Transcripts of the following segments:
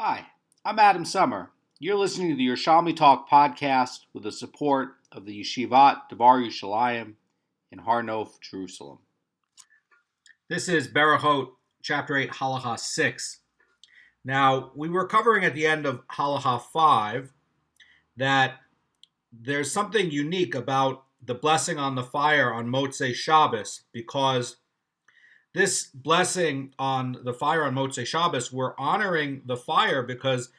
Hi, I'm Adam Summer. You're listening to the Yerushalmi Talk podcast with the support of the Yeshivat Devar Yerushalayim in Har Nof, Jerusalem. This is Berechot, chapter 8, Halacha 6. Now, we were covering at the end of Halacha 5 that there's something unique about the blessing on the fire on Motzei Shabbos, because this blessing on the fire on Motzei Shabbos, we're honoring the fire because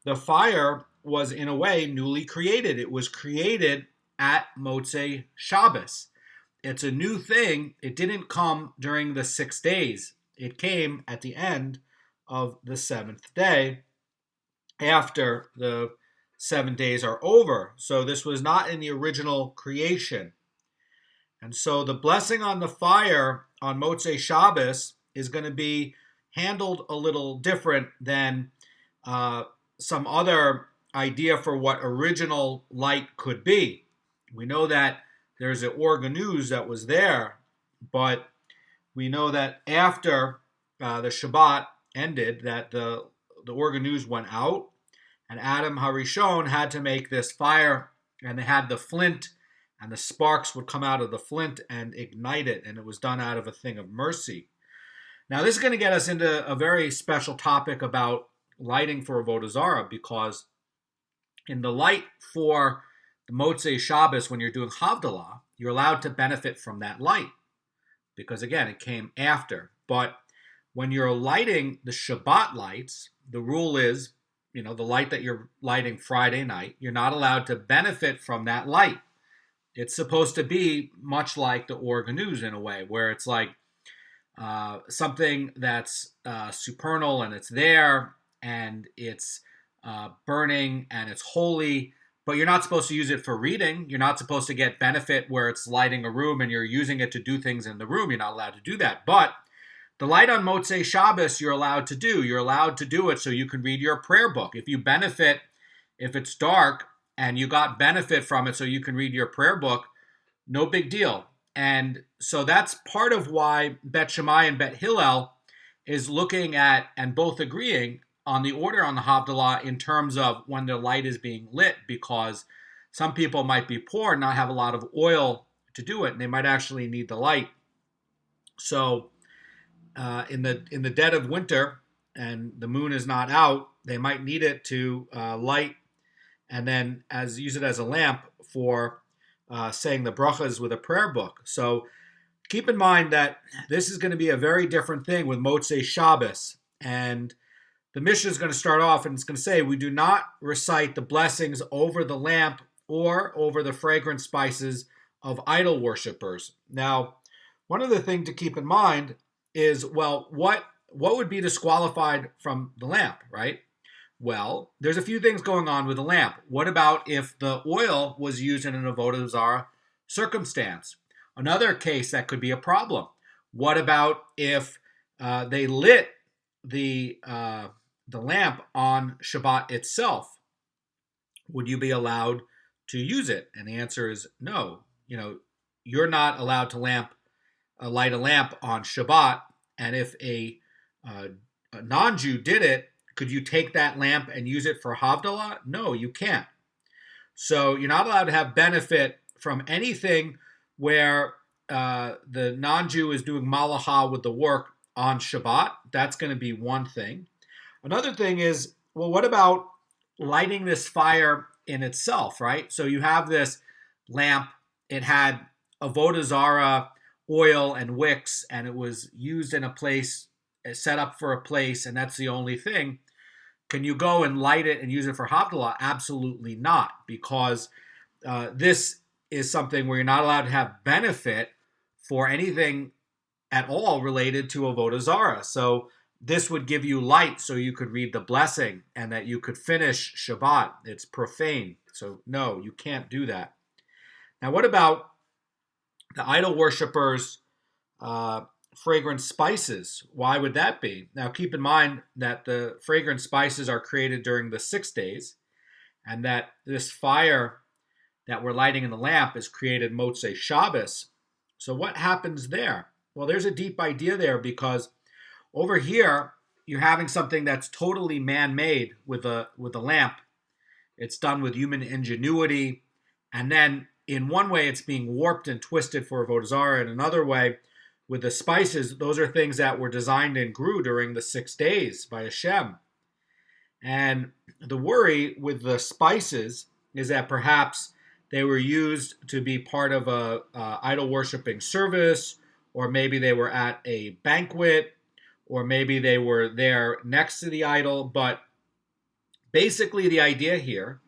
the fire was, in a way, newly created. It was created at Motzei Shabbos. It's a new thing. It didn't come during the 6 days. It came at the end of the 7th day, after the 7 days are over. So this was not in the original creation. And so the blessing on the fire on Motzei Shabbos is going to be handled a little different than some other idea for what original light could be. We know that there's an organuz that was there, but we know that after the Shabbat ended, that the organuz went out, and Adam Harishon had to make this fire, and they had the flint, and the sparks would come out of the flint and ignite it, and it was done out of a thing of mercy. Now, this is going to get us into a very special topic about lighting for Avodah Zarah, because in the light for the Motzei Shabbos, when you're doing Havdalah, you're allowed to benefit from that light, because again, it came after. But when you're lighting the Shabbat lights, the rule is, the light that you're lighting Friday night, you're not allowed to benefit from that light. It's supposed to be much like the organuz in a way, where it's like something that's supernal and it's there and it's burning and it's holy, but you're not supposed to use it for reading. You're not supposed to get benefit where it's lighting a room and you're using it to do things in the room. You're not allowed to do that. But the light on Motzei Shabbos you're allowed to do. You're allowed to do it so you can read your prayer book. If you benefit, if it's dark, and you got benefit from it so you can read your prayer book, no big deal. And so that's part of why Bet Shammai and Bet Hillel is looking at and both agreeing on the order on the Havdalah in terms of when the light is being lit, because some people might be poor and not have a lot of oil to do it, and they might actually need the light. So in the dead of winter and the moon is not out, they might need it to light and then use it as a lamp for saying the brachas with a prayer book. So keep in mind that this is going to be a very different thing with Motzei Shabbos. And the Mishnah is going to start off and it's going to say, we do not recite the blessings over the lamp or over the fragrant spices of idol worshippers. Now, one other thing to keep in mind is, what would be disqualified from the lamp, right? Well, there's a few things going on with the lamp. What about if the oil was used in an Avodah Zarah circumstance? Another case that could be a problem. What about if they lit the lamp on Shabbat itself? Would you be allowed to use it? And the answer is no. You're not allowed to light a lamp on Shabbat. And if a non-Jew did it, could you take that lamp and use it for Havdalah? No, you can't. So you're not allowed to have benefit from anything where the non-Jew is doing malacha with the work on Shabbat. That's going to be one thing. Another thing is, what about lighting this fire in itself, right? So you have this lamp. It had Avodah Zarah oil and wicks, and it was used in a place, set up for a place, and that's the only thing. Can you go and light it and use it for Havdalah? Absolutely not, because this is something where you're not allowed to have benefit for anything at all related to Avodah Zarah. So this would give you light so you could read the blessing and that you could finish Shabbat. It's profane. So no, you can't do that. Now, what about the idol worshippers' fragrant spices? Why would that be? Now, keep in mind that the fragrant spices are created during the 6 days, and that this fire that we're lighting in the lamp is created Motzei Shabbos. So what happens there? Well, there's a deep idea there, because over here, you're having something that's totally man-made with a lamp. It's done with human ingenuity, and then in one way it's being warped and twisted for avodah zarah. In another way, with the spices, those are things that were designed and grew during the 6 days by Hashem. And the worry with the spices is that perhaps they were used to be part of a idol worshiping service, or maybe they were at a banquet, or maybe they were there next to the idol. But basically the idea here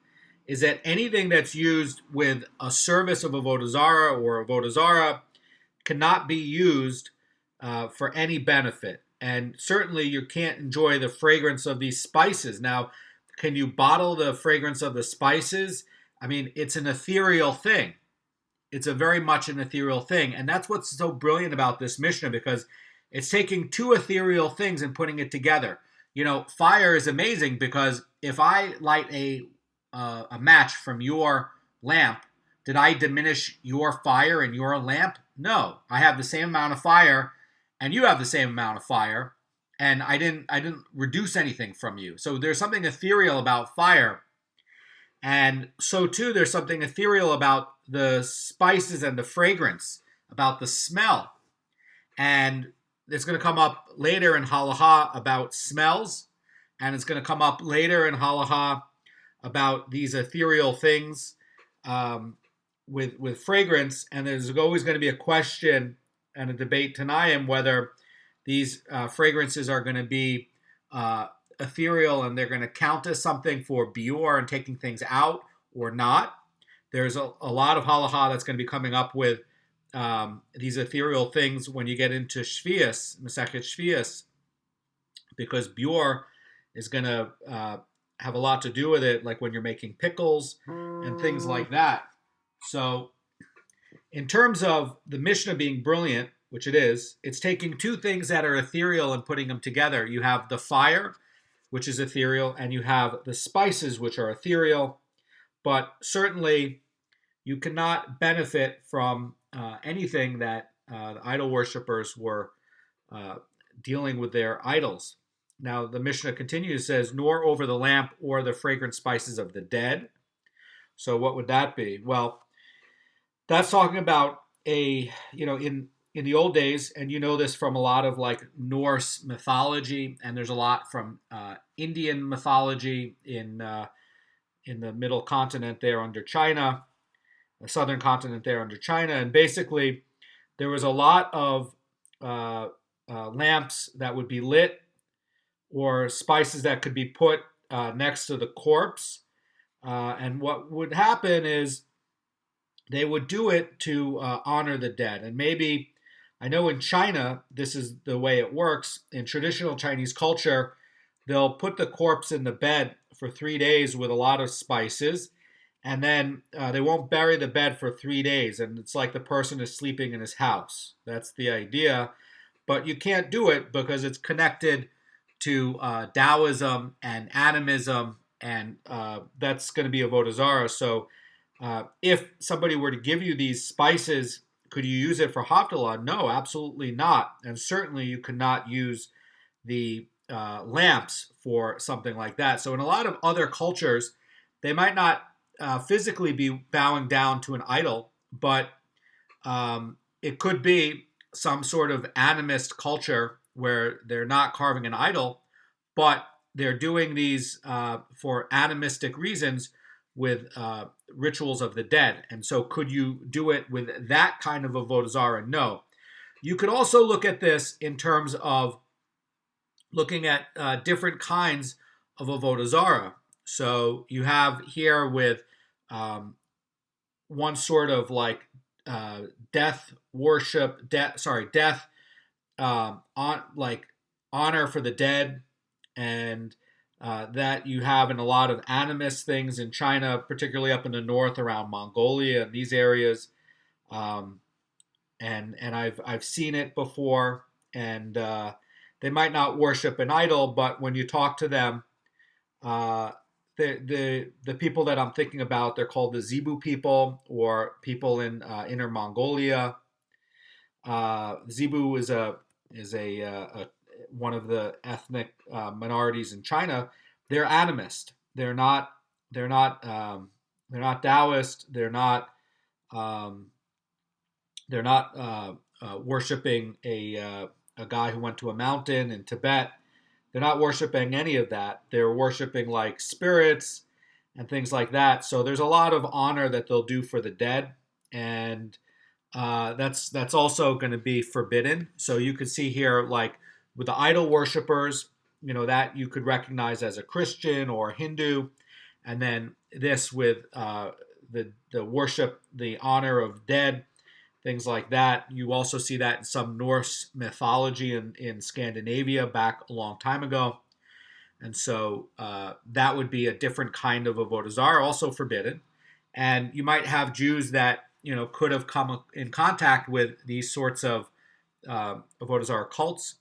is that anything that's used with a service of avodah zarah or avodah zarah cannot be used for any benefit. And certainly you can't enjoy the fragrance of these spices. Now, can you bottle the fragrance of the spices? I mean, it's an ethereal thing. It's a very much an ethereal thing. And that's what's so brilliant about this Mishnah, because it's taking two ethereal things and putting it together. You know, fire is amazing because if I light a match from your lamp, did I diminish your fire in your lamp? No. I have the same amount of fire and you have the same amount of fire, and I didn't reduce anything from you. So there's something ethereal about fire. And so too, there's something ethereal about the spices and the fragrance, about the smell. And it's going to come up later in Halacha about smells, and it's going to come up later in Halacha about these ethereal things with fragrance. And there's always going to be a question and a debate tonight whether these fragrances are going to be ethereal and they're going to count as something for Beur and taking things out or not. There's a lot of halacha that's going to be coming up with these ethereal things when you get into Shvius, Masechet Shvius, because Beur is going to have a lot to do with it, like when you're making pickles and things like that. So in terms of the Mishnah being brilliant, which it is, it's taking two things that are ethereal and putting them together. You have the fire, which is ethereal, and you have the spices, which are ethereal. But certainly you cannot benefit from anything that the idol worshippers were dealing with their idols. Now the Mishnah continues, says, nor over the lamp or the fragrant spices of the dead. So what would that be? Well, that's talking about in the old days, and you know this from a lot of like Norse mythology, and there's a lot from Indian mythology in the middle continent there under China, the southern continent there under China, and basically there was a lot of lamps that would be lit or spices that could be put next to the corpse, and what would happen is they would do it to honor the dead. And maybe, I know in China, this is the way it works. In traditional Chinese culture, they'll put the corpse in the bed for 3 days with a lot of spices, and then they won't bury the bed for 3 days. And it's like the person is sleeping in his house. That's the idea. But you can't do it because it's connected to Taoism and animism, and that's going to be avodah zarah. So if somebody were to give you these spices, could you use it for Havdalah? No, absolutely not. And certainly you could not use the lamps for something like that. So in a lot of other cultures, they might not physically be bowing down to an idol, but it could be some sort of animist culture where they're not carving an idol, but they're doing these for animistic reasons with rituals of the dead. And so could you do it with that kind of avodah zarah? No. You could also look at this in terms of looking at different kinds of avodah zarah. So you have here with one sort of like death worship, death like honor for the dead, and that you have in a lot of animist things in China, particularly up in the north around Mongolia and these areas. And I've seen it before, and they might not worship an idol, but when you talk to them, the people that I'm thinking about, they're called the Zebu people, or people in Inner Mongolia. Zebu is a one of the ethnic minorities in China, they're animist. They're not. They're not. They're not Taoist. Um, they're not worshiping a guy who went to a mountain in Tibet. They're not worshiping any of that. They're worshiping like spirits and things like that. So there's a lot of honor that they'll do for the dead, and that's also going to be forbidden. So you could see here, like with the idol worshippers, that you could recognize as a Christian or a Hindu, and then this with the worship, the honor of dead, things like that. You also see that in some Norse mythology in Scandinavia back a long time ago. And so that would be a different kind of avodah zarah, also forbidden. And you might have Jews that could have come in contact with these sorts of avodah zarah cults.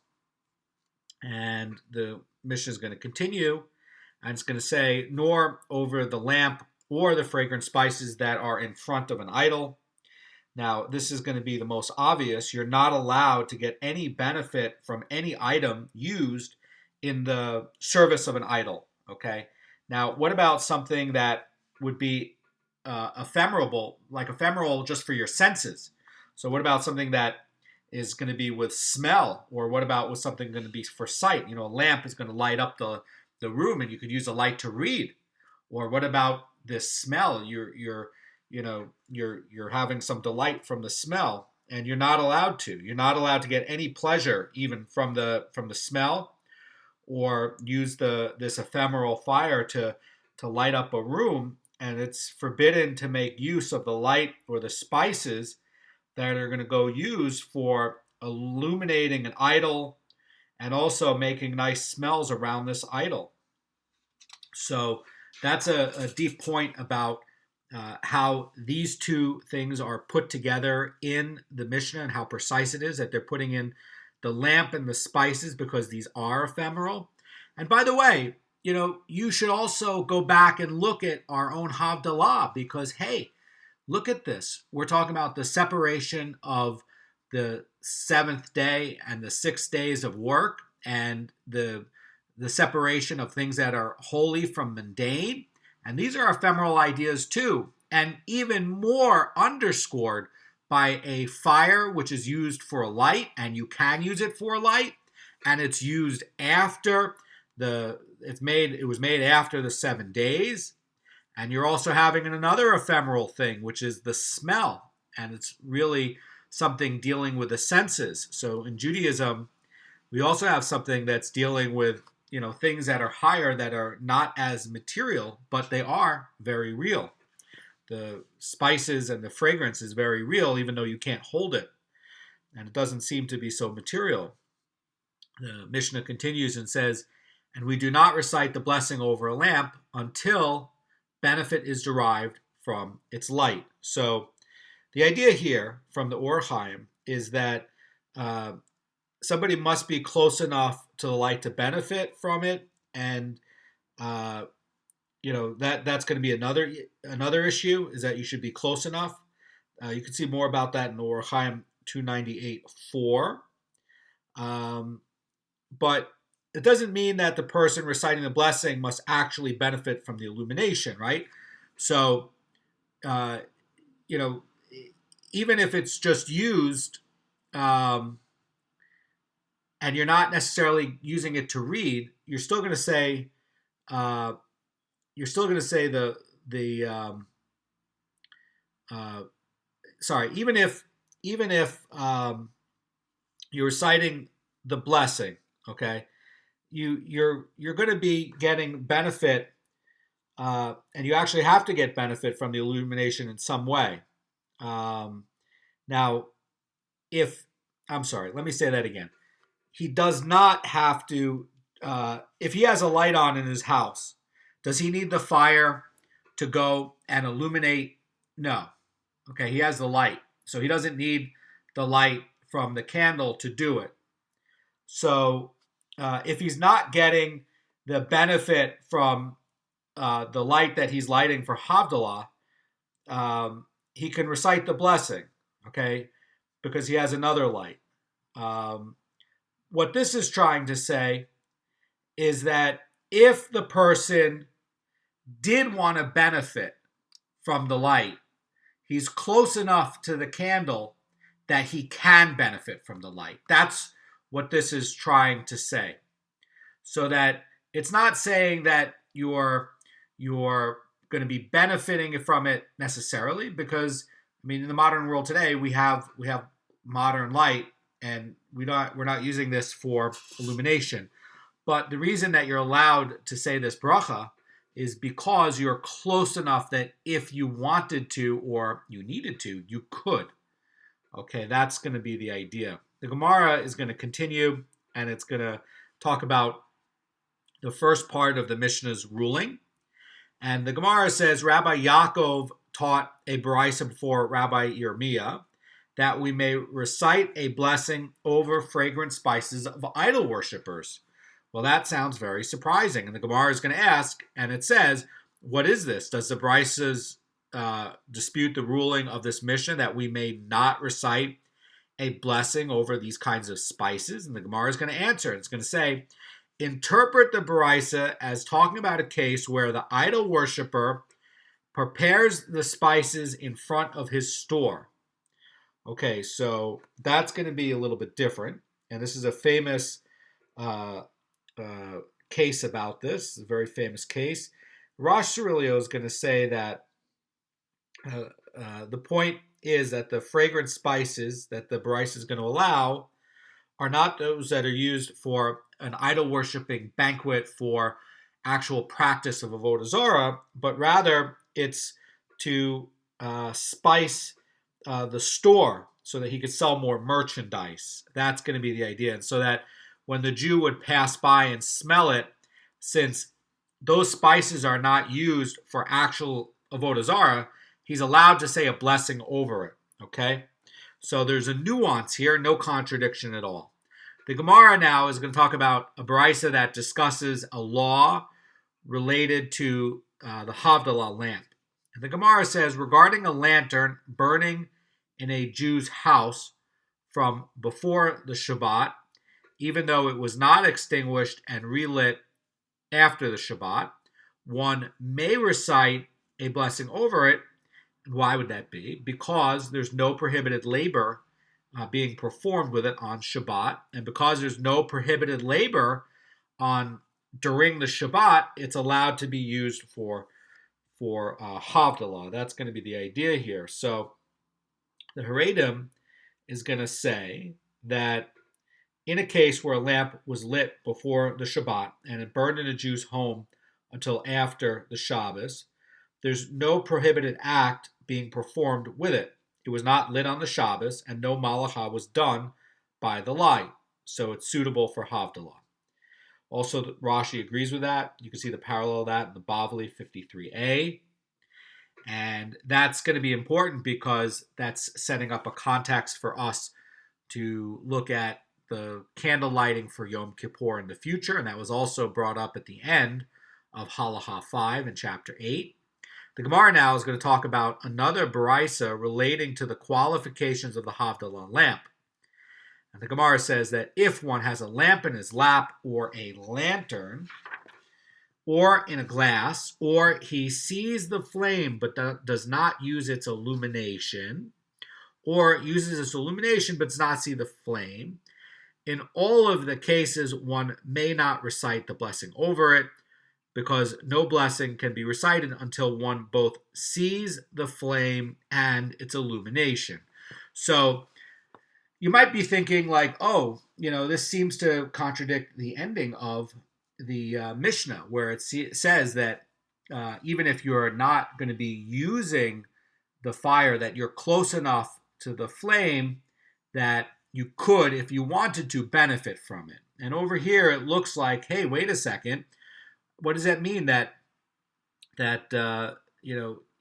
And the Mishnah is going to continue, and it's going to say, nor over the lamp or the fragrant spices that are in front of an idol. Now, this is going to be the most obvious. You're not allowed to get any benefit from any item used in the service of an idol, okay? Now, what about something that would be ephemeral just for your senses? So what about something that is going to be with smell? Or what about with something going to be for sight? A lamp is going to light up the room, and you could use a light to read. Or what about this smell? You're having some delight from the smell, and you're not allowed to. You're not allowed to get any pleasure even from the smell, or use this ephemeral fire to light up a room. And it's forbidden to make use of the light or the spices that are going to go use for illuminating an idol and also making nice smells around this idol. So that's a deep point about how these two things are put together in the Mishnah, and how precise it is that they're putting in the lamp and the spices, because these are ephemeral. And by the way, you should also go back and look at our own Havdalah, because, hey, look at this. We're talking about the separation of the seventh day and the 6 days of work, and the separation of things that are holy from mundane. And these are ephemeral ideas too, and even more underscored by a fire which is used for a light, and you can use it for a light, and it's used after it was made after the 7 days. And you're also having another ephemeral thing, which is the smell, and it's really something dealing with the senses. So in Judaism, we also have something that's dealing with things that are higher, that are not as material, but they are very real. The spices and the fragrance is very real, even though you can't hold it, and it doesn't seem to be so material. The Mishnah continues and says, and we do not recite the blessing over a lamp until benefit is derived from its light. So the idea here from the Or Chaim is that somebody must be close enough to the light to benefit from it, and that's going to be another issue, is that you should be close enough. You can see more about that in the Or Chaim 298.4. But it doesn't mean that the person reciting the blessing must actually benefit from the illumination, right? So, even if it's just used, and you're not necessarily using it to read, you're still going to say, even if you're reciting the blessing, okay, you're going to be getting benefit, and you actually have to get benefit from the illumination in some way. Now, let me say that again. He does not have to, if he has a light on in his house, does he need the fire to go and illuminate? No. Okay, he has the light, so he doesn't need the light from the candle to do it. So if he's not getting the benefit from the light that he's lighting for Havdalah, he can recite the blessing, okay, because he has another light. what this is trying to say is that if the person did want to benefit from the light, he's close enough to the candle that he can benefit from the light. That's what this is trying to say. So that it's not saying that you're going to be benefiting from it necessarily, because in the modern world today we have modern light, and we're not using this for illumination. But the reason that you're allowed to say this bracha is because you're close enough that if you wanted to or you needed to, you could. Okay, that's going to be the idea. The Gemara is going to continue, and it's going to talk about the first part of the Mishnah's ruling. And the Gemara says, Rabbi Yaakov taught a beraisa before Rabbi Yirmiyah that we may recite a blessing over fragrant spices of idol worshippers. Well, that sounds very surprising. And the Gemara is going to ask, and it says, what is this? Does the beraisas dispute the ruling of this Mishnah that we may not recite a blessing over these kinds of spices? And the Gemara is going to answer. It's going to say, interpret the beraisa as talking about a case where the idol worshiper prepares the spices in front of his store. Okay, so that's going to be a little bit different. And this is a famous case about this. It's a very famous case. Rosh Cirilio is going to say that the point is that the fragrant spices that the beraisa is going to allow are not those that are used for an idol worshiping banquet for actual practice of avodah zarah, but rather it's to spice the store so that he could sell more merchandise. That's going to be the idea. And so that when the Jew would pass by and smell it, since those spices are not used for actual avodah zarah, he's allowed to say a blessing over it. Okay? So there's a nuance here, no contradiction at all. The Gemara now is going to talk about a beraisa that discusses a law related to the Havdalah lamp. And the Gemara says, regarding a lantern burning in a Jew's house from before the Shabbat, even though it was not extinguished and relit after the Shabbat, one may recite a blessing over it. Why would that be? Because there's no prohibited labor being performed with it on Shabbat, and because there's no prohibited labor during the Shabbat, it's allowed to be used for Havdalah. That's going to be the idea here. So the Haredim is going to say that in a case where a lamp was lit before the Shabbat and it burned in a Jew's home until after the Shabbos, there's no prohibited act being performed with it. It was not lit on the Shabbos, and no malacha was done by the light. So it's suitable for Havdalah. Also, Rashi agrees with that. You can see the parallel of that in the Bavli 53a. And that's going to be important because that's setting up a context for us to look at the candle lighting for Yom Kippur in the future. And that was also brought up at the end of Halacha 5 in chapter 8. The Gemara now is going to talk about another beraisa relating to the qualifications of the Havdalah lamp. And the Gemara says that if one has a lamp in his lap or a lantern or in a glass, or he sees the flame but does not use its illumination, or uses its illumination but does not see the flame, in all of the cases one may not recite the blessing over it, because no blessing can be recited until one both sees the flame and its illumination. So you might be thinking like, this seems to contradict the ending of the Mishnah, where it says that even if you're not going to be using the fire, that you're close enough to the flame that you could, if you wanted to, benefit from it. And over here it looks like, hey, wait a second. What does that mean that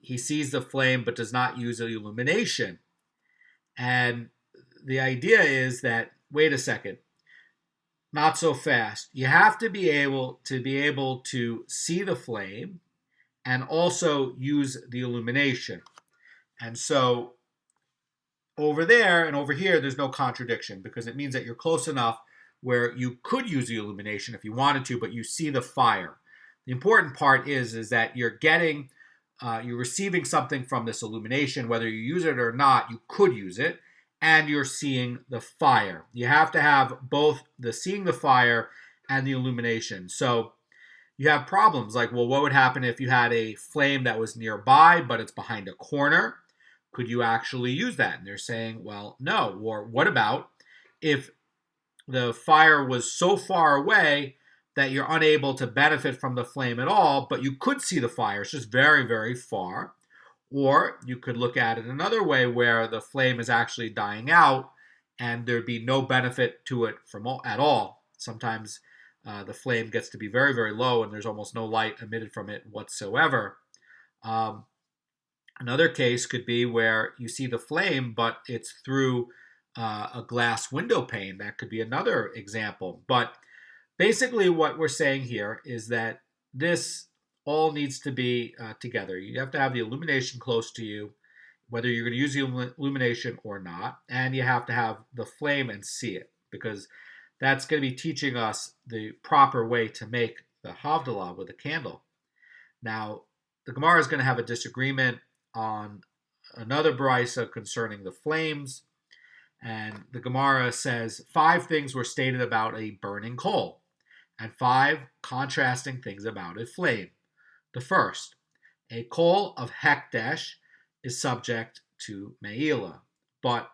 he sees the flame but does not use the illumination? And the idea is that, wait a second, not so fast. You have to be able to see the flame and also use the illumination. And so over there and over here, there's no contradiction, because it means that you're close enough where you could use the illumination if you wanted to, but you see the fire. The important part is that you're receiving something from this illumination, whether you use it or not, you could use it, and you're seeing the fire. You have to have both the seeing the fire and the illumination. So you have problems like, well, what would happen if you had a flame that was nearby, but it's behind a corner? Could you actually use that? And they're saying, well, no. Or what about if the fire was so far away that you're unable to benefit from the flame at all, but you could see the fire. It's just very, very far. Or you could look at it another way where the flame is actually dying out and there'd be no benefit to it at all. Sometimes the flame gets to be very, very low and there's almost no light emitted from it whatsoever. Another case could be where you see the flame, but it's through a glass window pane. That could be another example. But basically what we're saying here is that this all needs to be together. You have to have the illumination close to you, whether you're going to use the illumination or not, and you have to have the flame and see it, because that's going to be teaching us the proper way to make the Havdalah with a candle. Now, the Gemara is going to have a disagreement on another brisa concerning the flames. And the Gemara says 5 things were stated about a burning coal and 5 contrasting things about a flame. The first, a coal of hekdesh is subject to me'ilah. But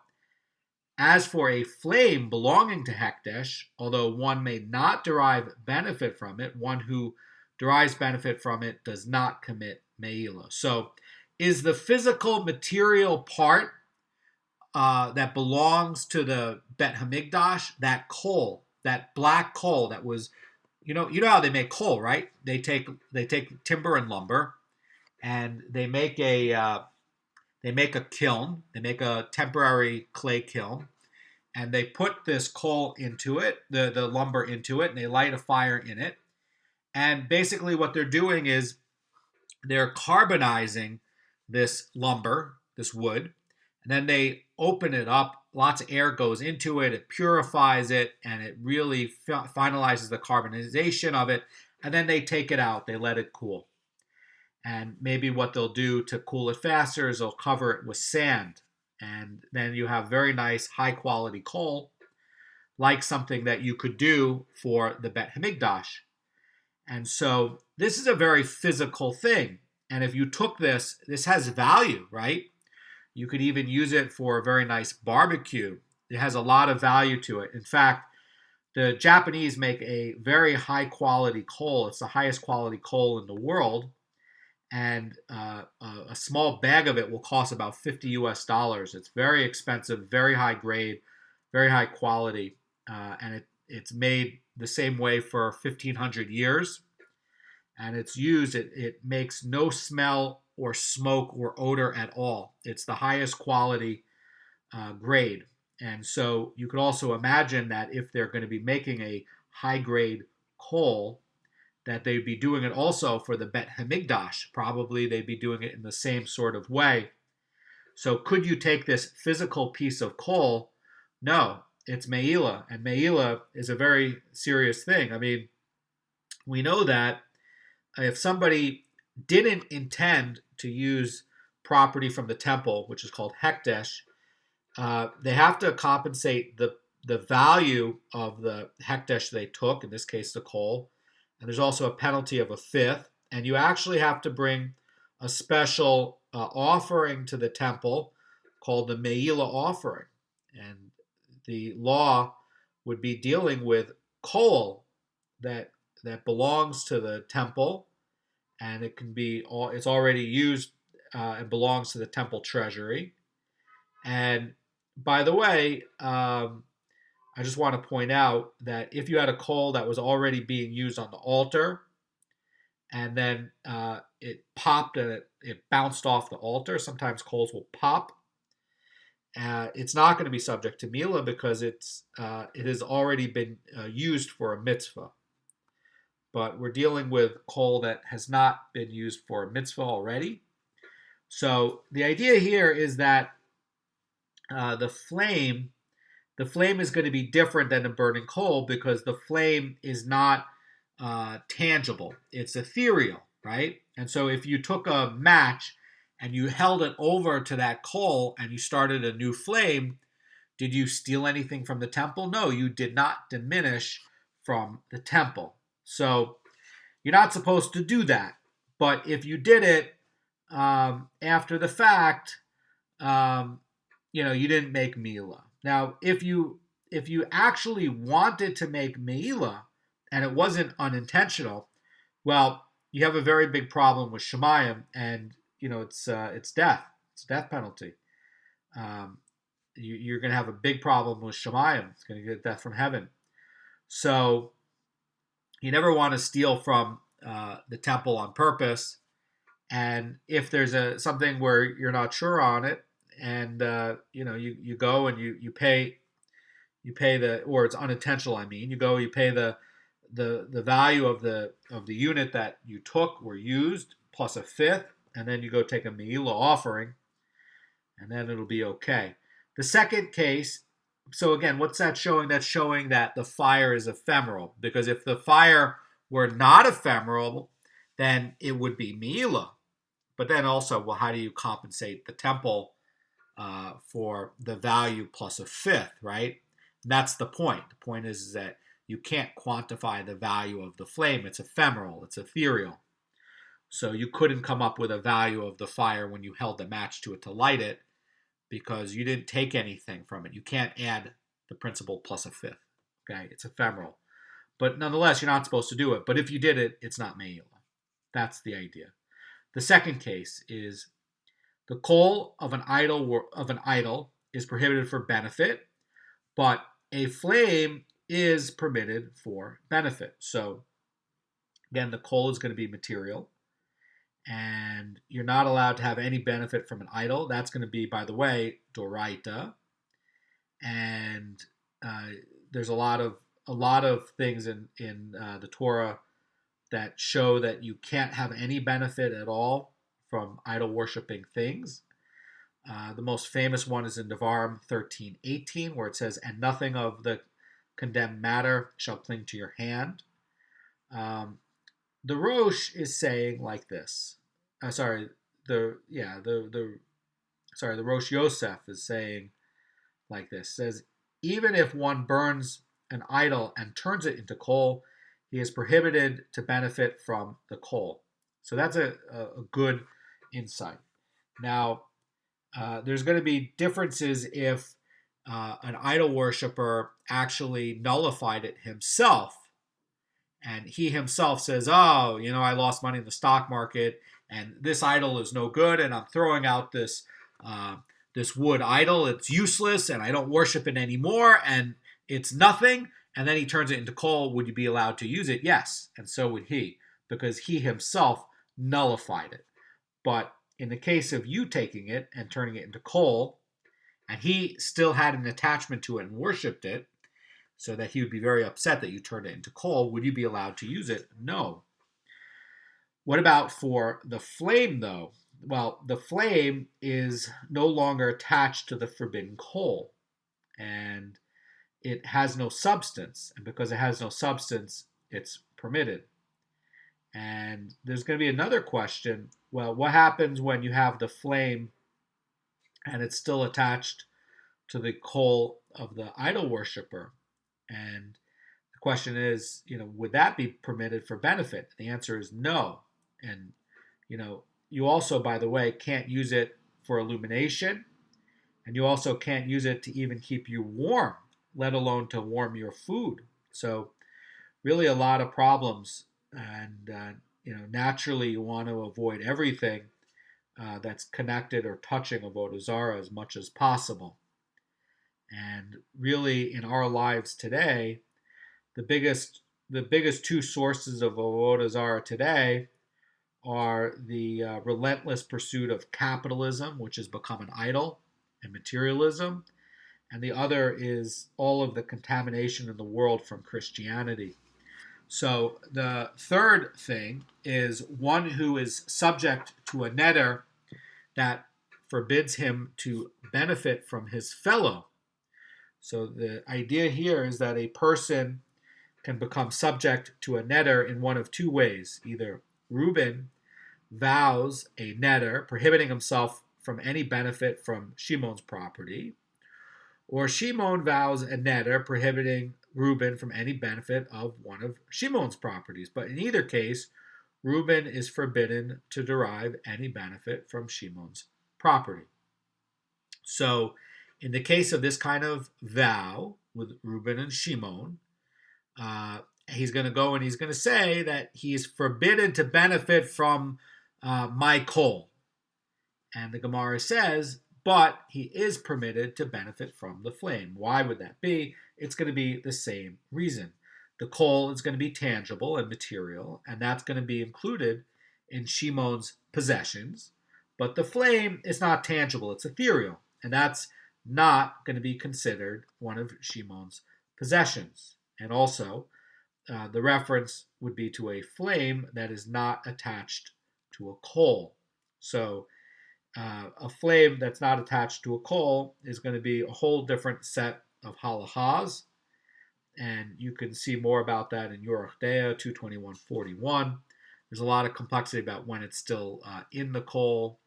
as for a flame belonging to hekdesh, although one may not derive benefit from it, one who derives benefit from it does not commit me'ilah. So is the physical material part that belongs to the Bet Hamikdash, that coal, that black coal that was, you know how they make coal, right? They take timber and lumber, and they make a kiln. They make a temporary clay kiln, and they put this coal into it, the lumber into it, and they light a fire in it. And basically, what they're doing is they're carbonizing this lumber, this wood, and then they open it up. Lots of air goes into it. It purifies it, and it really finalizes the carbonization of it. And then they take it out. They let it cool. And maybe what they'll do to cool it faster is they'll cover it with sand. And then you have very nice, high-quality coal, like something that you could do for the Bet Hamikdash. And so this is a very physical thing. And if you took this has value, right? You could even use it for a very nice barbecue. It has a lot of value to it. In fact, the Japanese make a very high quality coal. It's the highest quality coal in the world. And a small bag of it will cost about $50. It's very expensive, very high grade, very high quality. And it's made the same way for 1,500 years. And it's used, it makes no smell or smoke or odor at all. It's the highest quality grade. And so you could also imagine that if they're going to be making a high grade coal, that they'd be doing it also for the Bet Hamikdash. Probably they'd be doing it in the same sort of way. So could you take this physical piece of coal? No, it's me'ilah. And me'ilah is a very serious thing. I mean, we know that if somebody didn't intend to use property from the temple, which is called hekdesh, they have to compensate the value of the hekdesh they took, in this case the coal, and there's also a penalty of a fifth, and you actually have to bring a special offering to the temple called the me'ilah offering, and the law would be dealing with coal that belongs to the temple, and it's already used and belongs to the temple treasury. And by the way, I just want to point out that if you had a coal that was already being used on the altar, and then it popped and it bounced off the altar, sometimes coals will pop. It's not going to be subject to me'ilah because it has already been used for a mitzvah. But we're dealing with coal that has not been used for a mitzvah already. So the idea here is that the flame the flame is going to be different than a burning coal because the flame is not tangible. It's ethereal, right? And so if you took a match and you held it over to that coal and you started a new flame, did you steal anything from the temple? No, you did not diminish from the temple. So you're not supposed to do that. But if you did it after the fact, you didn't make Mila. Now, if you actually wanted to make Meila and it wasn't unintentional, well, you have a very big problem with Shemayim, and it's death. It's a death penalty. You're going to have a big problem with Shemayim. It's going to get death from heaven. So you never want to steal from the temple on purpose. And if there's something where you're not sure on it, and you go and you pay or it's unintentional. I mean, you pay the value of the unit that you took or used plus a fifth, and then you go take a Meila offering, and then it'll be okay. The second case, so again, what's that showing? That's showing that the fire is ephemeral, because if the fire were not ephemeral, then it would be Meila. But then also, well, how do you compensate the temple for the value plus a fifth, right? And that's the point. The point is that you can't quantify the value of the flame. It's ephemeral. It's ethereal. So you couldn't come up with a value of the fire when you held the match to it to light it, because you didn't take anything from it. You can't add the principal plus a fifth. Okay, it's ephemeral. But nonetheless, you're not supposed to do it. But if you did it, it's not Meila. That's the idea. The second case is the coal of an idol is prohibited for benefit, but a flame is permitted for benefit. So again, the coal is going to be material, and you're not allowed to have any benefit from an idol. That's going to be, by the way, doraita. And there's a lot of things in the Torah that show that you can't have any benefit at all from idol worshiping things. The most famous one is in Devarim 13:18, where it says, "And nothing of the condemned matter shall cling to your hand." The Rosh is saying like this. The Rosh Yosef is saying like this. It says, even if one burns an idol and turns it into coal, he is prohibited to benefit from the coal. So that's a good insight. Now, there's going to be differences if an idol worshiper actually nullified it himself, and he himself says, "Oh, I lost money in the stock market, and this idol is no good, and I'm throwing out this wood idol. It's useless, and I don't worship it anymore, and it's nothing." And then he turns it into coal. Would you be allowed to use it? Yes, and so would he, because he himself nullified it. But in the case of you taking it and turning it into coal, and he still had an attachment to it and worshipped it, so that he would be very upset that you turned it into coal, would you be allowed to use it? No. What about for the flame, though? Well, the flame is no longer attached to the forbidden coal, and it has no substance. And because it has no substance, it's permitted. And there's going to be another question. Well, what happens when you have the flame and it's still attached to the coal of the idol worshiper? And the question is, would that be permitted for benefit? The answer is no. And, you also, by the way, can't use it for illumination, and you also can't use it to even keep you warm, let alone to warm your food. So really a lot of problems. And, naturally you want to avoid everything that's connected or touching Avodah Zarah as much as possible. And really in our lives today, the biggest two sources of Avodah Zarah today are the relentless pursuit of capitalism, which has become an idol, and materialism. And the other is all of the contamination in the world from Christianity. So the third thing is one who is subject to a neder that forbids him to benefit from his fellow. So the idea here is that a person can become subject to a neder in one of two ways. Either Reuben vows a neder, prohibiting himself from any benefit from Shimon's property, or Shimon vows a neder, prohibiting Reuben from any benefit of one of Shimon's properties. But in either case, Reuben is forbidden to derive any benefit from Shimon's property. So, in the case of this kind of vow with Reuben and Shimon, he's going to go and he's going to say that he's forbidden to benefit from my coal. And the Gemara says, but he is permitted to benefit from the flame. Why would that be? It's going to be the same reason. The coal is going to be tangible and material, and that's going to be included in Shimon's possessions. But the flame is not tangible, it's ethereal, and that's not going to be considered one of Shimon's possessions. And also, the reference would be to a flame that is not attached to a coal. So, a flame that's not attached to a coal is going to be a whole different set of halachas, and you can see more about that in Yorach Dea 221:41. There's a lot of complexity about when it's still in the coal,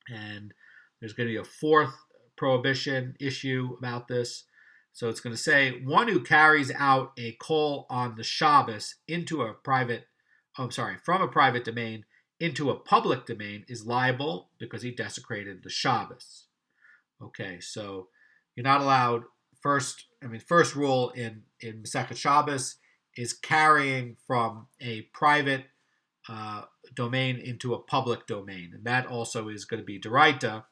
and there's going to be a fourth prohibition issue about this. So it's going to say one who carries out a coal on the Shabbos into a from a private domain into a public domain is liable because he desecrated the Shabbos. Okay, so you're not allowed. First rule in Masechet Shabbos is carrying from a private domain into a public domain, and that also is going to be Doraita,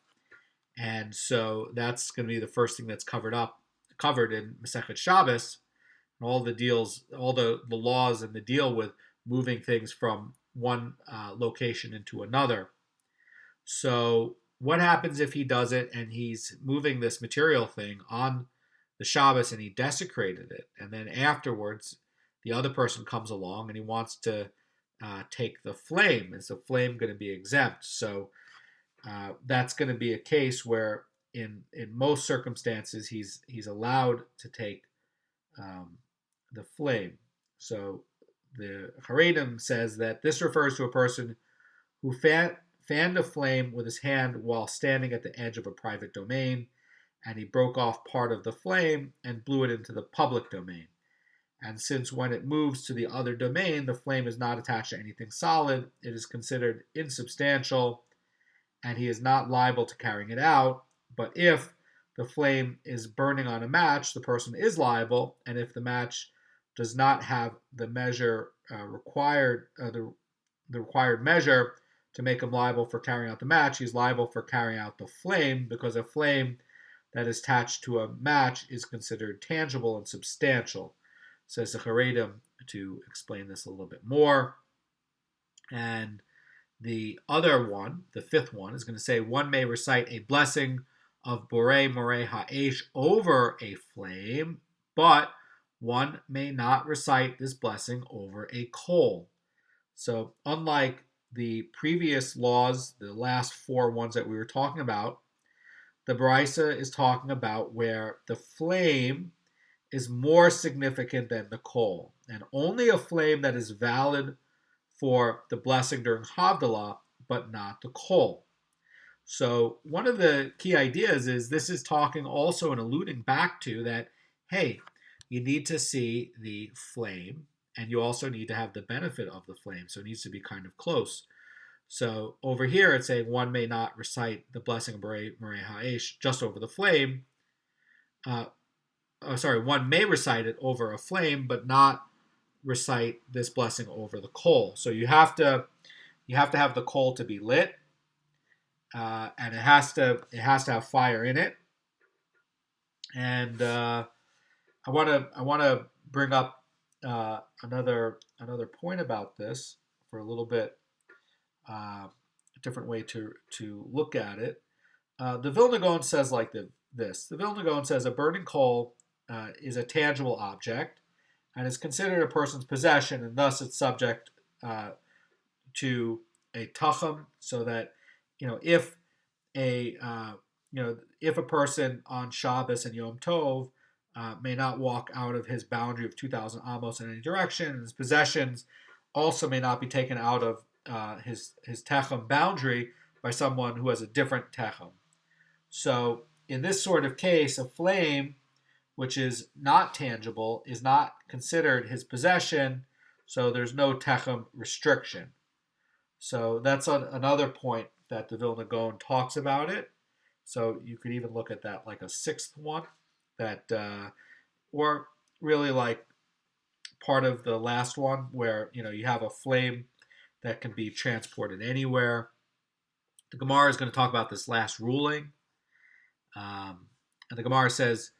and so that's going to be the first thing that's covered in Masechet Shabbos, and all the laws and the deal with moving things from one location into another. So what happens if he does it and he's moving this material thing on the Shabbos and he desecrated it, and then afterwards the other person comes along and he wants to take the flame? Is the flame going to be exempt? So that's going to be a case where in most circumstances he's allowed to take the flame. So the Haredim says that this refers to a person who fanned a flame with his hand while standing at the edge of a private domain, and he broke off part of the flame and blew it into the public domain. And since when it moves to the other domain, the flame is not attached to anything solid, it is considered insubstantial, and he is not liable to carrying it out. But if the flame is burning on a match, the person is liable, and if the match does not have the measure required, the required measure to make him liable for carrying out the match, he's liable for carrying out the flame, because a flame that is attached to a match is considered tangible and substantial. Says the Haredim to explain this a little bit more. And the other one, the fifth one, is going to say one may recite a blessing of Borei Morei Ha'esh over a flame, but one may not recite this blessing over a coal. So unlike the previous laws, the last four ones that we were talking about, the Brisa is talking about where the flame is more significant than the coal, and only a flame that is valid for the blessing during Havdalah, but not the coal. So one of the key ideas is this is talking also and alluding back to that, hey, you need to see the flame, and you also need to have the benefit of the flame, so it needs to be kind of close. So over here it's saying one may not recite the blessing of Borei Morei Ha'esh just over the flame. One may recite it over a flame, but not recite this blessing over the coal. So you have to have the coal to be lit, and it has to have fire in it. And I want to bring up another point about this for a little bit, a different way to look at it. The Vilna Goan says like this. The Vilna Goan says a burning coal is a tangible object and is considered a person's possession, and thus it's subject to a tacham, so that if a if a person on Shabbos and Yom Tov may not walk out of his boundary of 2,000 amos in any direction, and his possessions also may not be taken out of his techem boundary by someone who has a different techem. So in this sort of case, a flame which is not tangible is not considered his possession, so there's no techem restriction. So that's another point that the Vilna Goan talks about it. So you could even look at that like a sixth one, or really like part of the last one where you have a flame that can be transported anywhere. The Gemara is going to talk about this last ruling, and the Gemara says,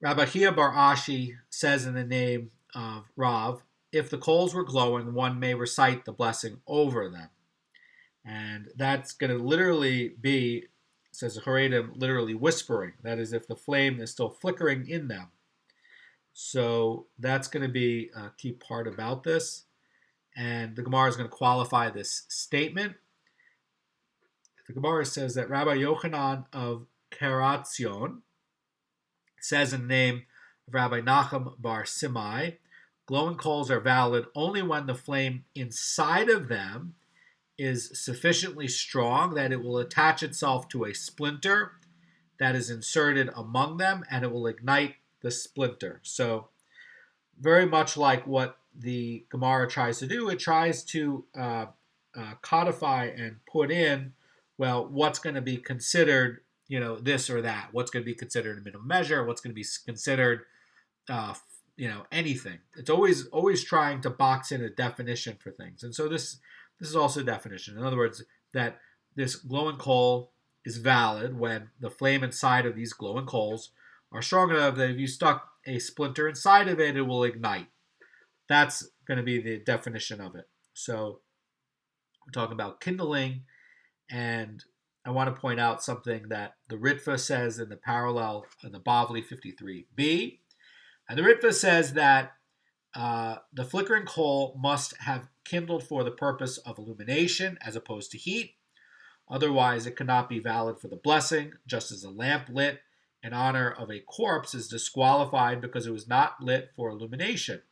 Rabbi Chia bar Ashi says in the name of Rav, if the coals were glowing, one may recite the blessing over them. And that's going to literally be, says the Haredim, literally whispering. That is, if the flame is still flickering in them. So that's going to be a key part about this. And the Gemara is going to qualify this statement. The Gemara says that Rabbi Yochanan of Keratzion says in the name of Rabbi Nachum bar Simai, glowing coals are valid only when the flame inside of them is sufficiently strong that it will attach itself to a splinter that is inserted among them, and it will ignite the splinter. So very much like what the Gemara tries to do, it tries to codify and put in, well, what's going to be considered, this or that. What's going to be considered a minimum measure? What's going to be considered, anything. It's always trying to box in a definition for things. And so this is also a definition. In other words, that this glowing coal is valid when the flame inside of these glowing coals are strong enough that if you stuck a splinter inside of it, it will ignite. That's going to be the definition of it. So we're talking about kindling, and I want to point out something that the Ritva says in the parallel in the Bavli 53b. And the Ritva says that the flickering coal must have kindled for the purpose of illumination as opposed to heat. Otherwise, it cannot be valid for the blessing, just as a lamp lit in honor of a corpse is disqualified because it was not lit for illumination.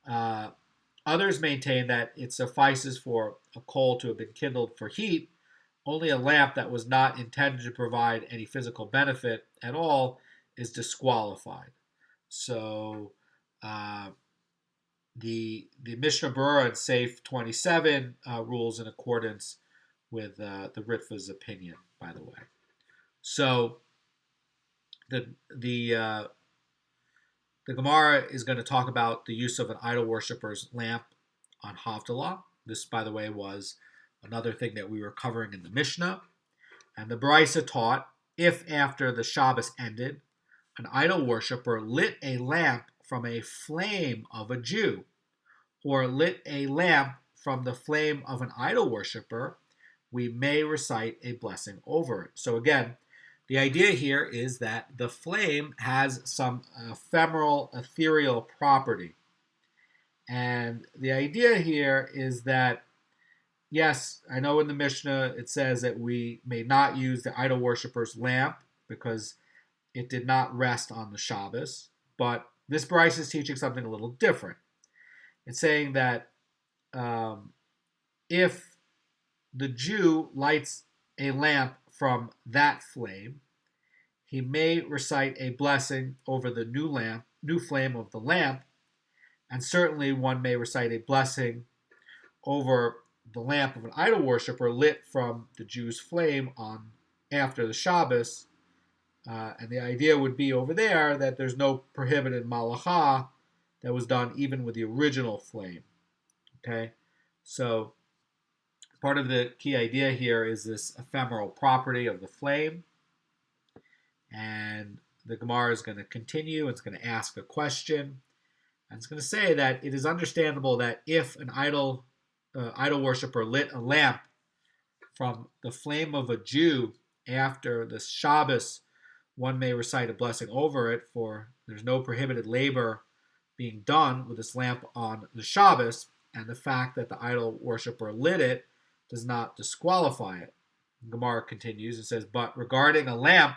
Others maintain that it suffices for a coal to have been kindled for heat. Only a lamp that was not intended to provide any physical benefit at all is disqualified. So the Mishnah Beur and Safe 27 rules in accordance with the Ritva's opinion, by the way. So the Gemara is going to talk about the use of an idol worshiper's lamp on Havdalah. This, by the way, was another thing that we were covering in the Mishnah. And the Brisa taught, if after the Shabbos ended, an idol worshiper lit a lamp from a flame of a Jew, or lit a lamp from the flame of an idol worshiper, we may recite a blessing over it. So again, the idea here is that the flame has some ephemeral, ethereal property. And the idea here is that, yes, I know in the Mishnah it says that we may not use the idol worshiper's lamp because it did not rest on the Shabbos, but this Bryce is teaching something a little different. It's saying that if the Jew lights a lamp from that flame, he may recite a blessing over the new flame of the lamp, and certainly one may recite a blessing over the lamp of an idol worshiper lit from the Jew's flame on after the Shabbos. And the idea would be over there that there's no prohibited malacha that was done even with the original flame. Okay, so part of the key idea here is this ephemeral property of the flame. And the Gemara is going to continue. It's going to ask a question. And it's going to say that it is understandable that if an idol worshiper lit a lamp from the flame of a Jew after the Shabbos, one may recite a blessing over it, for there's no prohibited labor being done with this lamp on the Shabbos, and the fact that the idol worshiper lit it does not disqualify it. Gemara continues and says, but regarding a lamp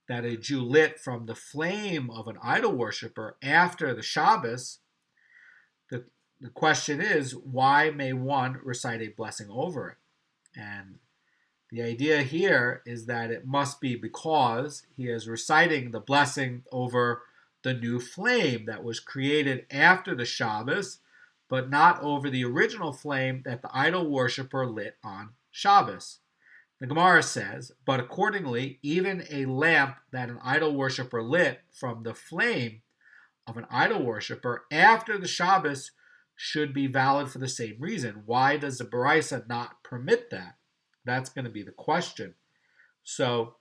that a Jew lit from the flame of an idol worshiper after the Shabbos, the question is, why may one recite a blessing over it? And the idea here is that it must be because he is reciting the blessing over the new flame that was created after the Shabbos, but not over the original flame that the idol worshiper lit on Shabbos. The Gemara says, but accordingly, even a lamp that an idol worshiper lit from the flame of an idol worshiper after the Shabbos should be valid for the same reason. Why does the Beraisa not permit that? That's going to be the question. So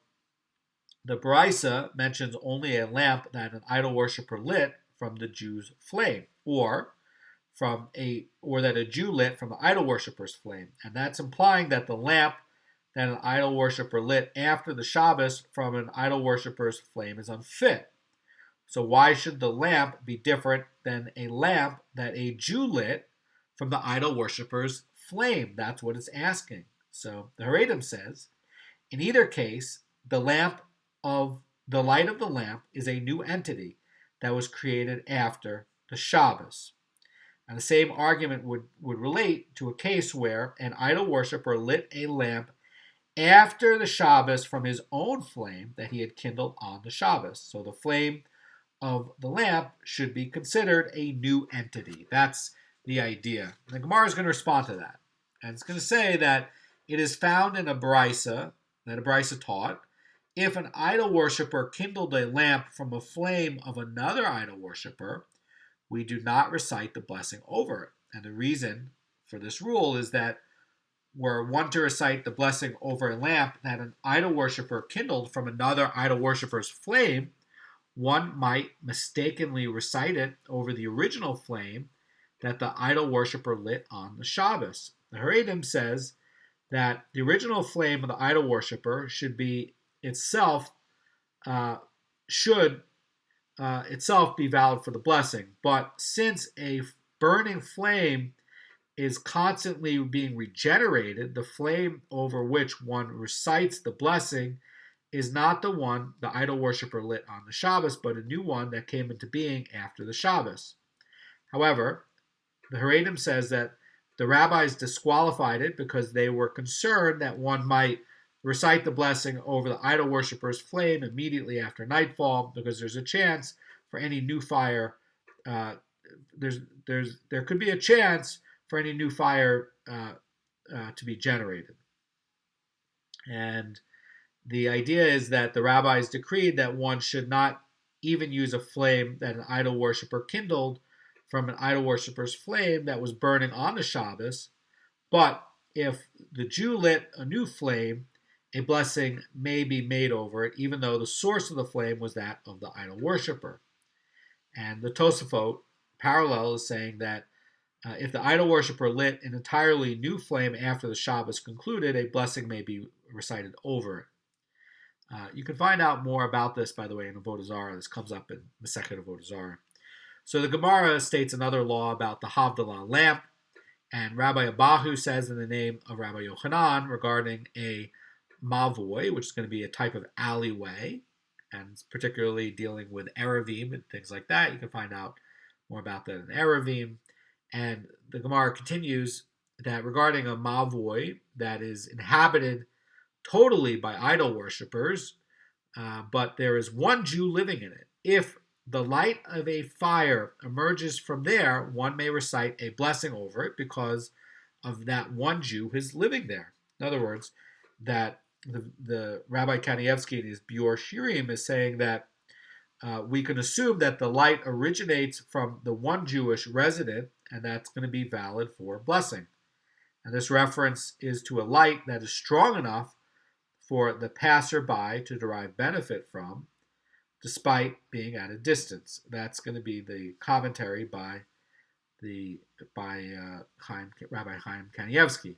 the Beraisa mentions only a lamp that an idol worshiper lit from the Jew's flame, or that a Jew lit from the idol worshiper's flame, and that's implying that the lamp that an idol worshiper lit after the Shabbos from an idol worshiper's flame is unfit. So why should the lamp be different than a lamp that a Jew lit from the idol worshiper's flame? That's what it's asking. So the Haredim says, in either case, the light of the lamp is a new entity that was created after the Shabbos. And the same argument would relate to a case where an idol worshiper lit a lamp after the Shabbos from his own flame that he had kindled on the Shabbos. So the flame of the lamp should be considered a new entity. That's the idea. The Gemara is going to respond to that. And it's going to say that it is found in a Beraisa, that a Beraisa taught, if an idol worshiper kindled a lamp from a flame of another idol worshiper, we do not recite the blessing over it. And the reason for this rule is that were one to recite the blessing over a lamp that an idol worshiper kindled from another idol worshiper's flame, one might mistakenly recite it over the original flame that the idol worshiper lit on the Shabbos. The Haredim says that the original flame of the idol worshiper should be itself itself be valid for the blessing. But since a burning flame is constantly being regenerated, the flame over which one recites the blessing is not the one the idol worshiper lit on the Shabbos, but a new one that came into being after the Shabbos. However, the Haredim says that the rabbis disqualified it because they were concerned that one might recite the blessing over the idol worshiper's flame immediately after nightfall, because there's a chance for any new fire. There could be a chance for any new fire to be generated. And the idea is that the rabbis decreed that one should not even use a flame that an idol worshiper kindled from an idol worshiper's flame that was burning on the Shabbos, but if the Jew lit a new flame, a blessing may be made over it, even though the source of the flame was that of the idol worshiper. And the Tosafot parallel is saying that if the idol worshiper lit an entirely new flame after the Shabbos concluded, a blessing may be recited over it. You can find out more about this, by the way, in Avodah Zarah. This comes up in Masechet Avodah Zarah. So the Gemara states another law about the Havdalah lamp, and Rabbi Abahu says in the name of Rabbi Yochanan regarding a mavoi, which is going to be a type of alleyway, and particularly dealing with Erevim and things like that. You can find out more about that in Erevim. And the Gemara continues that regarding a mavoi that is inhabited totally by idol worshippers, but there is one Jew living in it. If the light of a fire emerges from there, one may recite a blessing over it because of that one Jew who is living there. In other words, that the Rabbi Kanievsky in his Beur shiurim is saying that we can assume that the light originates from the one Jewish resident, and that's going to be valid for blessing. And this reference is to a light that is strong enough for the passerby to derive benefit from, despite being at a distance. That's going to be the commentary by Rabbi Chaim Kanievsky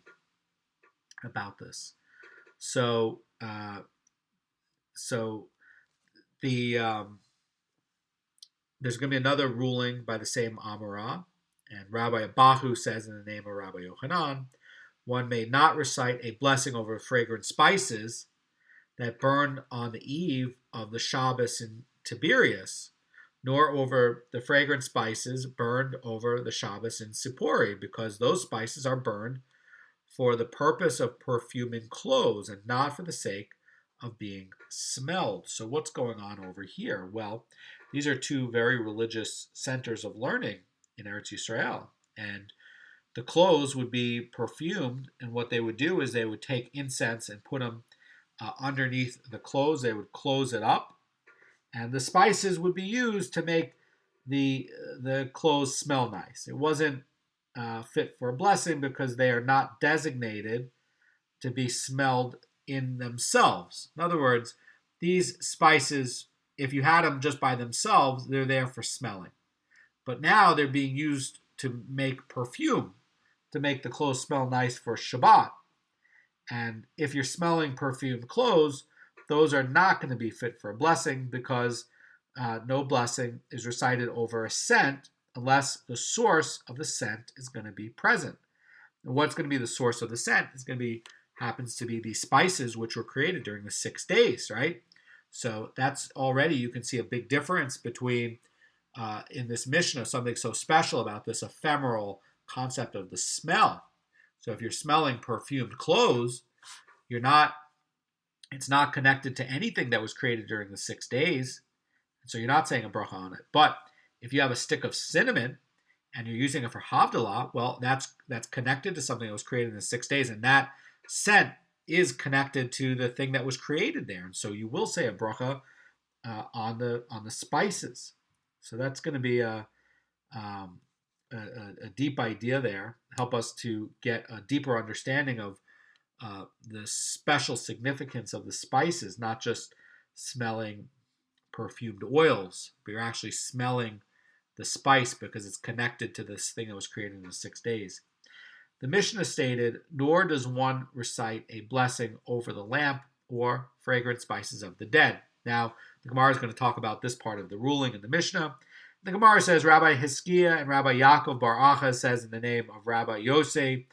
about this. So there's going to be another ruling by the same Amora, and Rabbi Abahu says in the name of Rabbi Yochanan, one may not recite a blessing over fragrant spices that burned on the eve of the Shabbos in Tiberias, nor over the fragrant spices burned over the Shabbos in Sippori, because those spices are burned for the purpose of perfuming clothes and not for the sake of being smelled. So what's going on over here? Well, these are two very religious centers of learning in Eretz Yisrael, and the clothes would be perfumed, and what they would do is they would take incense and put them underneath the clothes. They would close it up, and the spices would be used to make the clothes smell nice. It wasn't fit for a blessing because they are not designated to be smelled in themselves. In other words, these spices, if you had them just by themselves, they're there for smelling. But now they're being used to make perfume, to make the clothes smell nice for Shabbat. And if you're smelling perfumed clothes, those are not going to be fit for a blessing, because no blessing is recited over a scent unless the source of the scent is going to be present. And what's going to be the source of the scent is going to be, happens to be these spices which were created during the 6 days, right? So that's already, you can see a big difference between, in this Mishnah, something so special about this ephemeral concept of the smell. So if you're smelling perfumed clothes, it's not connected to anything that was created during the 6 days. So you're not saying a bracha on it. But if you have a stick of cinnamon and you're using it for Havdalah, well, that's connected to something that was created in the 6 days, and that scent is connected to the thing that was created there. And so you will say a bracha on the spices. So that's going to be a deep idea there, help us to get a deeper understanding of the special significance of the spices, not just smelling perfumed oils, but you're actually smelling the spice because it's connected to this thing that was created in the 6 days. The Mishnah stated, nor does one recite a blessing over the lamp or fragrant spices of the dead. Now, the Gemara is going to talk about this part of the ruling in the Mishnah. The Gemara says, Rabbi Hiskiah and Rabbi Yaakov Bar Acha says in the name of Rabbi Yosei,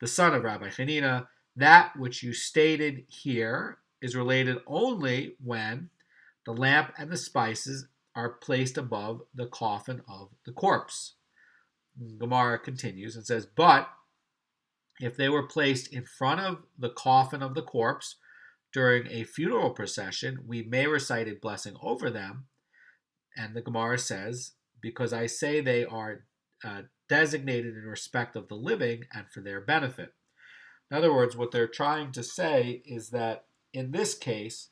the son of Rabbi Chanina, that which you stated here is related only when the lamp and the spices are placed above the coffin of the corpse. Gemara continues and says, but if they were placed in front of the coffin of the corpse during a funeral procession, we may recite a blessing over them. And the Gemara says, because I say they are designated in respect of the living and for their benefit. In other words, what they're trying to say is that in this case,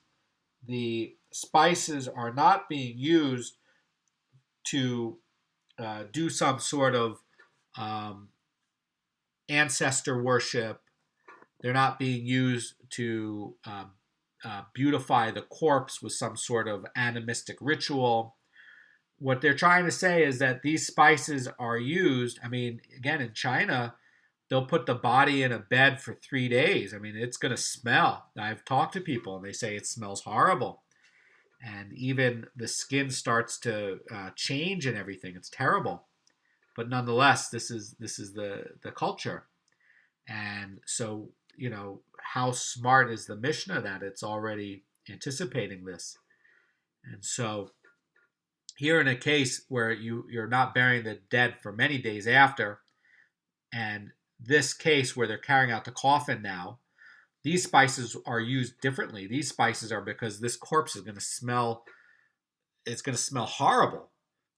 the spices are not being used to do some sort of ancestor worship. They're not being used to beautify the corpse with some sort of animistic ritual. What they're trying to say is that these spices are used, again, in China, they'll put the body in a bed for 3 days. It's going to smell. I've talked to people and they say it smells horrible. And even the skin starts to change and everything. It's terrible. But nonetheless, this is the culture. And so, how smart is the Mishnah that it's already anticipating this? And so here in a case where you're not burying the dead for many days after, and this case where they're carrying out the coffin now, these spices are used differently. These spices are because this corpse is going to smell, it's going to smell horrible.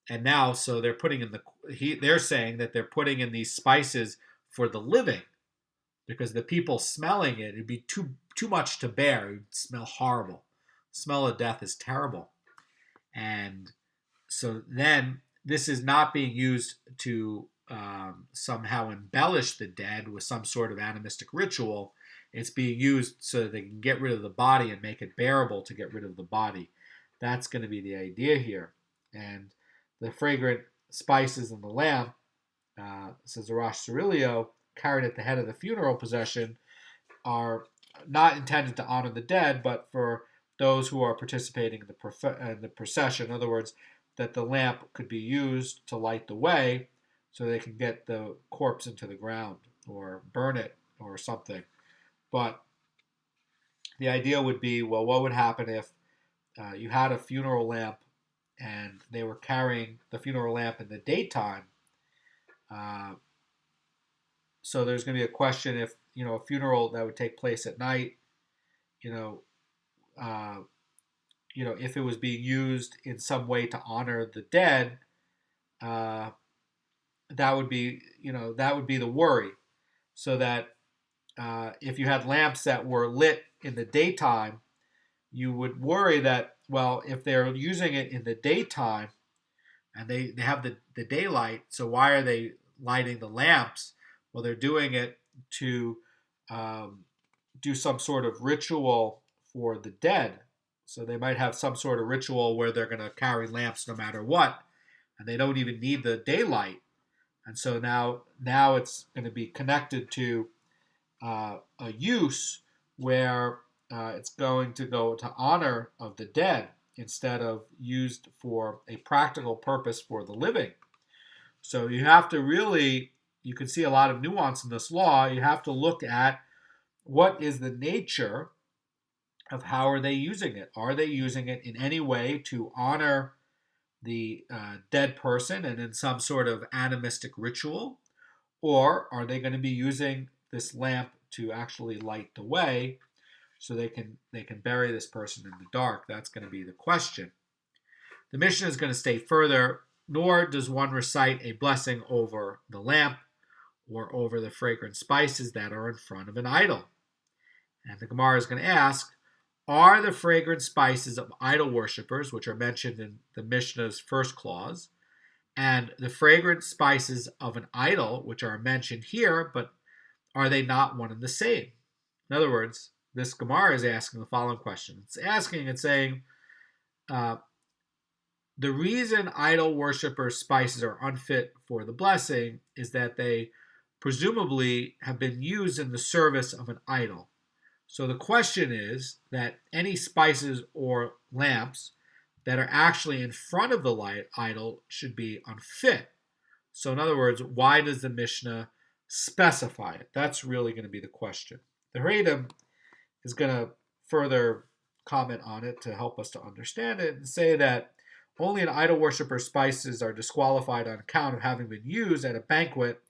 And now, so they're putting in they're saying that they're putting in these spices for the living, because the people smelling it, it'd be too much to bear. It would smell horrible. The smell of death is terrible. And so then this is not being used to somehow embellish the dead with some sort of animistic ritual. It's being used so that they can get rid of the body and make it bearable to get rid of the body. That's going to be the idea here. And the fragrant spices in the lamp, says the Rosh Cirilio, carried at the head of the funeral procession, are not intended to honor the dead, but for those who are participating in the procession. In other words, that the lamp could be used to light the way so they can get the corpse into the ground or burn it or something. But the idea would be, well, what would happen if you had a funeral lamp and they were carrying the funeral lamp in the daytime? So there's going to be a question if, a funeral that would take place at night, if it was being used in some way to honor the dead, that would be the worry. So that if you had lamps that were lit in the daytime, you would worry that, well, if they're using it in the daytime and they have the daylight, so why are they lighting the lamps? Well, they're doing it to do some sort of ritual for the dead. So they might have some sort of ritual where they're going to carry lamps no matter what, and they don't even need the daylight. And so now it's going to be connected to a use where it's going to go to honor of the dead instead of used for a practical purpose for the living. So you have to really, you can see a lot of nuance in this law. You have to look at what is the nature of how are they using it. Are they using it in any way to honor the dead person and in some sort of animistic ritual? Or are they going to be using this lamp to actually light the way so they can bury this person in the dark? That's going to be the question. The Mishnah is going to state further, nor does one recite a blessing over the lamp or over the fragrant spices that are in front of an idol. And the Gemara is going to ask, are the fragrant spices of idol worshippers, which are mentioned in the Mishnah's first clause, and the fragrant spices of an idol, which are mentioned here, but are they not one and the same? In other words, this Gemara is asking the following question. It's saying, the reason idol worshippers' spices are unfit for the blessing is that they presumably have been used in the service of an idol. So the question is that any spices or lamps that are actually in front of the idol should be unfit. So in other words, why does the Mishnah specify it? That's really going to be the question. The Haredim is going to further comment on it to help us to understand it and say that only an idol worshipper's spices are disqualified on account of having been used at a banquet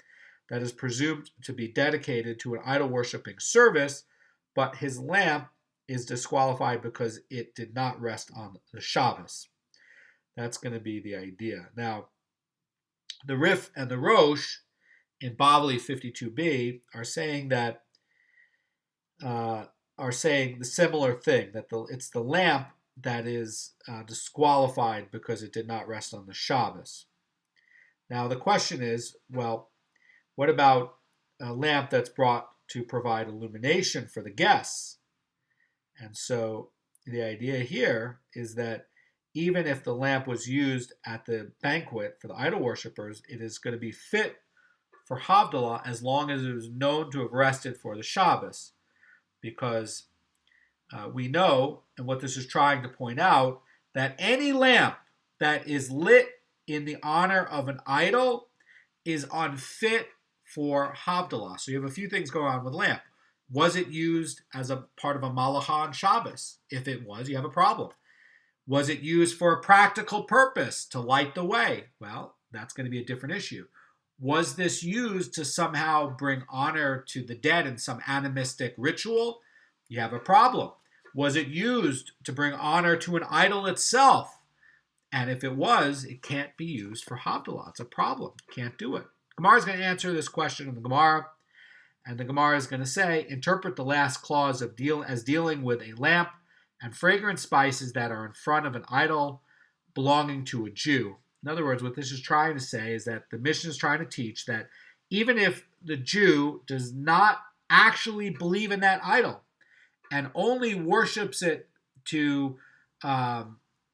that is presumed to be dedicated to an idol worshiping service, but his lamp is disqualified because it did not rest on the Shabbos. That's going to be the idea. Now, the Rif and the Rosh in Bavli 52b are saying the similar thing, that it's the lamp that is disqualified because it did not rest on the Shabbos. Now, the question is, well, what about a lamp that's brought to provide illumination for the guests? And so the idea here is that even if the lamp was used at the banquet for the idol worshippers, it is going to be fit for Havdalah as long as it was known to have rested for the Shabbos. Because we know, and what this is trying to point out, that any lamp that is lit in the honor of an idol is unfit for Havdalah. So you have a few things going on with lamp. Was it used as a part of a malacha on Shabbos? If it was, you have a problem. Was it used for a practical purpose to light the way? Well, that's going to be a different issue. Was this used to somehow bring honor to the dead in some animistic ritual? You have a problem. Was it used to bring honor to an idol itself? And if it was, it can't be used for Havdalah. It's a problem. You can't do it. Gemara is going to answer this question in the Gemara. And the Gemara is going to say, interpret the last clause as dealing with a lamp and fragrant spices that are in front of an idol belonging to a Jew. In other words, what this is trying to say is that the Mishnah is trying to teach that even if the Jew does not actually believe in that idol and only worships it to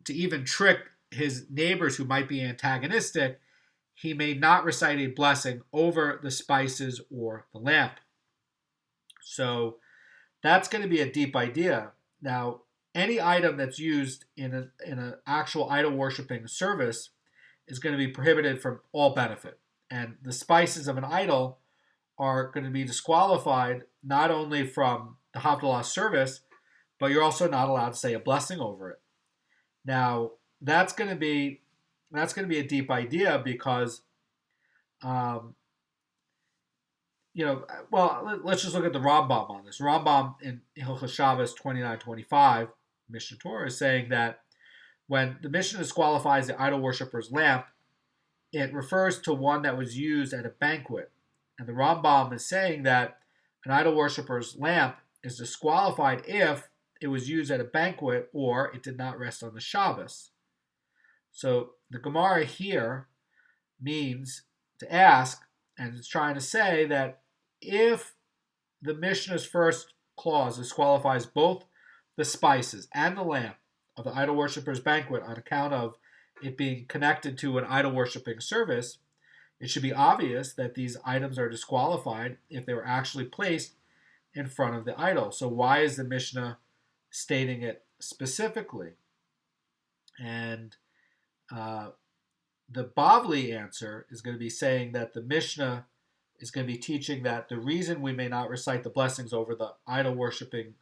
even trick his neighbors who might be antagonistic, he may not recite a blessing over the spices or the lamp. So that's going to be a deep idea. Now, any item that's used in an actual idol worshiping service is going to be prohibited from all benefit. And the spices of an idol are going to be disqualified not only from the Havdalah service, but you're also not allowed to say a blessing over it. Now, that's going to be a deep idea because, let's just look at the Rambam on this. Rambam in Hilchos Shabbos 29:25, Mishnah Torah, is saying that when the Mishnah disqualifies the idol worshiper's lamp, it refers to one that was used at a banquet. And the Rambam is saying that an idol worshiper's lamp is disqualified if it was used at a banquet or it did not rest on the Shabbos. So the Gemara here means to ask, and it's trying to say that if the Mishnah's first clause disqualifies both the spices and the lamp of the idol worshiper's banquet on account of it being connected to an idol worshipping service, it should be obvious that these items are disqualified if they were actually placed in front of the idol. So why is the Mishnah stating it specifically? And the Bavli answer is going to be saying that the Mishnah is going to be teaching that the reason we may not recite the blessings over the idol worshipping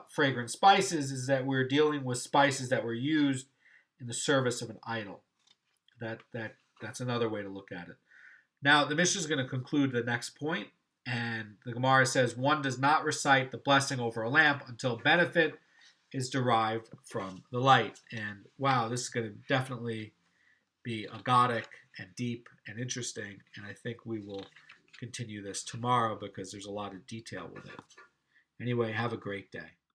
fragrant spices is that we're dealing with spices that were used in the service of an idol. That's another way to look at it. Now, the Mishnah is going to conclude the next point, and the Gemara says one does not recite the blessing over a lamp until benefit is derived from the light. And wow, this is going to definitely be agadic and deep and interesting, and I think we will continue this tomorrow because there's a lot of detail with it. Anyway, have a great day.